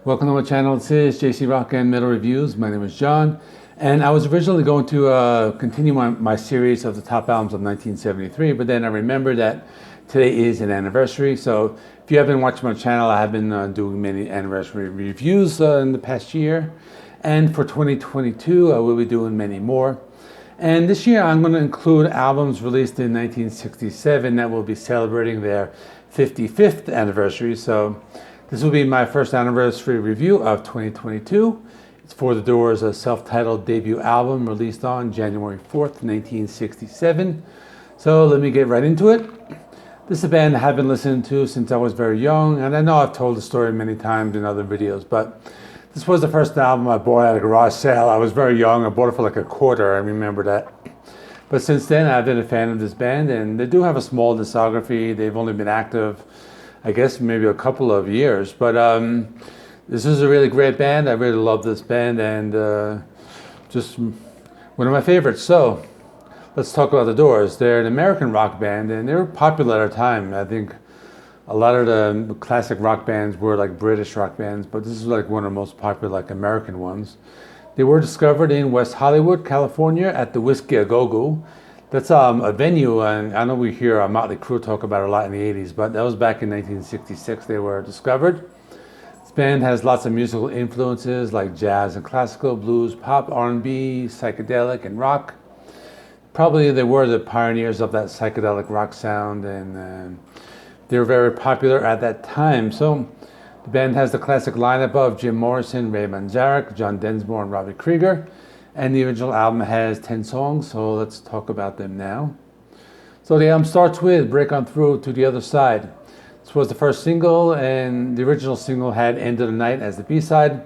Welcome to my channel. This is JC Rock and Metal Reviews. My name is John, and I was originally going to continue my series of the top albums of 1973, but then I remembered that today is an anniversary. So if you haven't watched my channel, I have been doing many anniversary reviews in the past year, and for 2022 I will be doing many more. And this year I'm going to include albums released in 1967 that will be celebrating their 55th anniversary. So this will be my first anniversary review of 2022. It's For the Doors' a self-titled debut album released on January 4th, 1967. So let me get right into it. This is a band I've been listening to since I was very young, and I know I've told the story many times in other videos, but this was the first album I bought at a garage sale. I was very young. I bought it for like a quarter. I remember that. But since then, I've been a fan of this band, and they do have a small discography. They've only been active, I guess, maybe a couple of years. But this is a really great band. I really love this band, and just one of my favorites. So let's talk about the Doors. They're an American rock band, and they were popular at the time. I think a lot of the classic rock bands were like British rock bands, but this is like one of the most popular like American ones. They were discovered in West Hollywood, California at the Whiskey A Go-Go. That's a venue, and I know we hear Motley Crue talk about it a lot in the 80s, but that was back in 1966 they were discovered. This band has lots of musical influences like jazz and classical, blues, pop, R&B, psychedelic, and rock. Probably they were the pioneers of that psychedelic rock sound, and they were very popular at that time. So the band has the classic lineup of Jim Morrison, Ray Manzarek, John Densmore, and Robbie Krieger. And the original album has 10 songs, so let's talk about them now. So the album starts with Break On Through to the Other Side. This was the first single, and the original single had End of the Night as the B-side.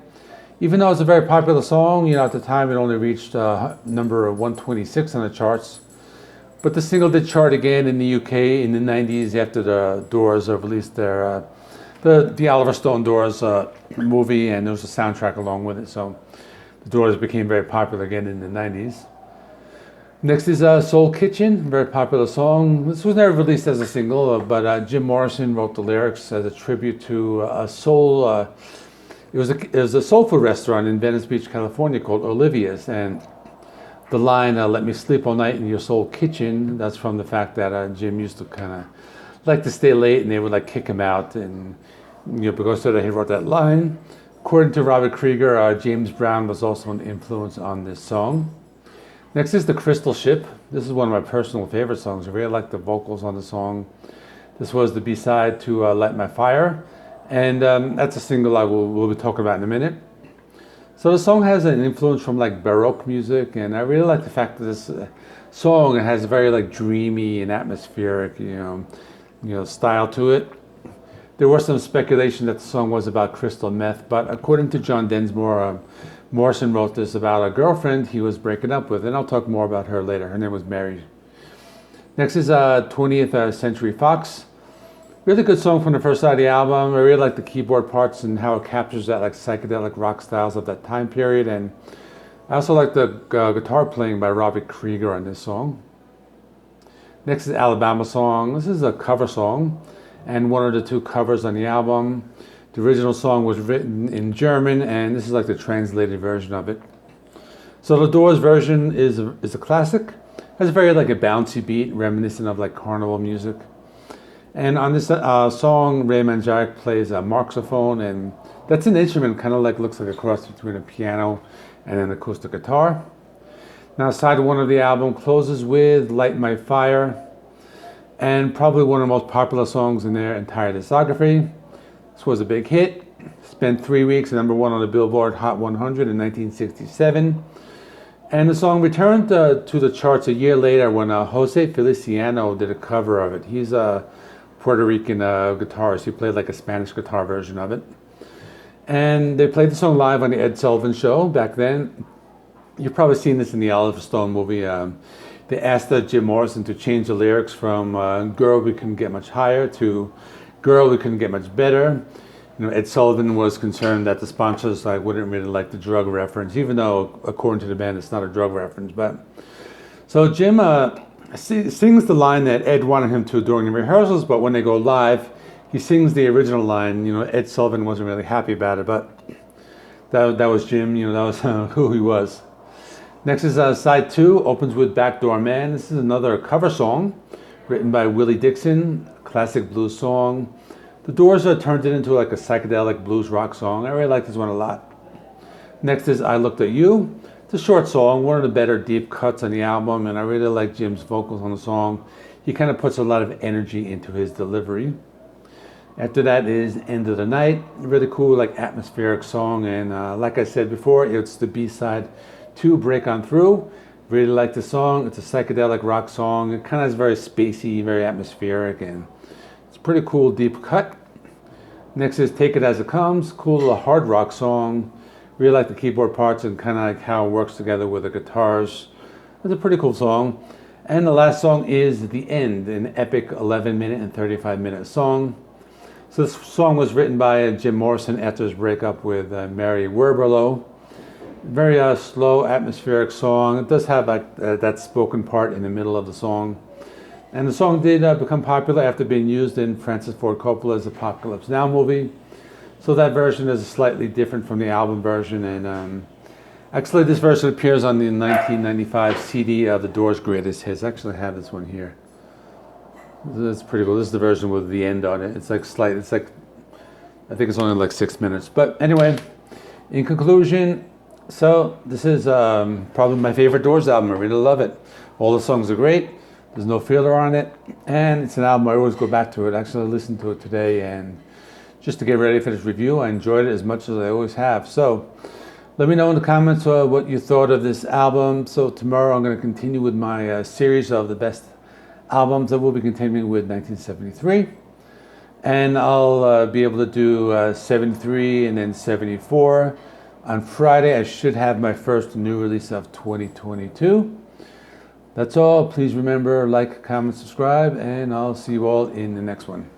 Even though it's a very popular song, at the time it only reached number 126 on the charts. But the single did chart again in the UK in the 90s after the Doors released their the Oliver Stone Doors movie, and there was a soundtrack along with it. So the Doors became very popular again in the 90s. Next is Soul Kitchen, very popular song. This was never released as a single, but Jim Morrison wrote the lyrics as a tribute to a soul. It was a soul food restaurant in Venice Beach, California called Olivia's, and the line "Let me sleep all night in your soul kitchen." That's from the fact that Jim used to kind of like to stay late, and they would like kick him out, and because of that he wrote that line. According to Robert Krieger, James Brown was also an influence on this song. Next is The Crystal Ship. This is one of my personal favorite songs. I really like the vocals on the song. This was the B-side to Light My Fire, and that's a single we'll be talking about in a minute. So the song has an influence from like Baroque music, and I really like the fact that this song has a very like dreamy and atmospheric, style to it. There was some speculation that the song was about crystal meth, but according to John Densmore, Morrison wrote this about a girlfriend he was breaking up with, and I'll talk more about her later. Her name was Mary. Next is 20th Century Fox. Really good song from the first side of the album. I really like the keyboard parts and how it captures that like psychedelic rock styles of that time period, and I also like the guitar playing by Robbie Krieger on this song. Next is Alabama Song. This is a cover song, and one of the two covers on the album. The original song was written in German, and this is like the translated version of it. So the Doors version is a classic. It has very like a bouncy beat, reminiscent of like carnival music. And on this song, Ray Manzarek plays a marxophone, and that's an instrument kind of like looks like a cross between a piano and an acoustic guitar. Now, side one of the album closes with Light My Fire, and probably one of the most popular songs in their entire discography. This was a big hit. Spent 3 weeks at number 1 on the Billboard Hot 100 in 1967. And the song returned to the charts a year later when Jose Feliciano did a cover of it. He's a Puerto Rican guitarist. He played like a Spanish guitar version of it. And they played the song live on the Ed Sullivan Show back then. You've probably seen this in the Oliver Stone movie. They asked Jim Morrison to change the lyrics from "Girl, we couldn't get much higher" to "Girl, we couldn't get much better." Ed Sullivan was concerned that the sponsors wouldn't really like the drug reference, even though, according to the band, it's not a drug reference. But so Jim sings the line that Ed wanted him to during the rehearsals, but when they go live, he sings the original line. You know, Ed Sullivan wasn't really happy about it, but that was Jim. You know, that was who he was. Next is side 2, opens with Backdoor Man. This is another cover song written by Willie Dixon, classic blues song. The Doors turned it into like a psychedelic blues rock song. I really like this one a lot. Next is I Looked at You. It's a short song, one of the better deep cuts on the album, and I really like Jim's vocals on the song. He kind of puts a lot of energy into his delivery. After that is End of the Night, a really cool like atmospheric song, and like I said before, it's the B-side to Break On Through. Really like the song. It's a psychedelic rock song. It kind of is very spacey, very atmospheric, and it's a pretty cool deep cut. Next is Take It As It Comes, cool little hard rock song. Really like the keyboard parts and kind of like how it works together with the guitars. It's a pretty cool song. And the last song is The End, an epic 11-minute and 35-minute song. So this song was written by Jim Morrison after his breakup with Mary Werberlow. Very slow, atmospheric song. It does have like that spoken part in the middle of the song. And the song did become popular after being used in Francis Ford Coppola's Apocalypse Now movie. So that version is slightly different from the album version. And actually this version appears on the 1995 CD of The Doors' Greatest Hits. I actually have this one here. That's pretty cool. This is the version with The End on it. It's like I think it's only like 6 minutes. But anyway, in conclusion, so this is probably my favorite Doors album. I really love it. All the songs are great. There's no filler on it. And it's an album I always go back to it. Actually, I listened to it today and just to get ready for this review. I enjoyed it as much as I always have. So let me know in the comments what you thought of this album. So tomorrow I'm going to continue with my series of the best albums. I will be continuing with 1973. And I'll be able to do 73 and then 74. On Friday, I should have my first new release of 2022. That's all. Please remember, like, comment, subscribe, and I'll see you all in the next one.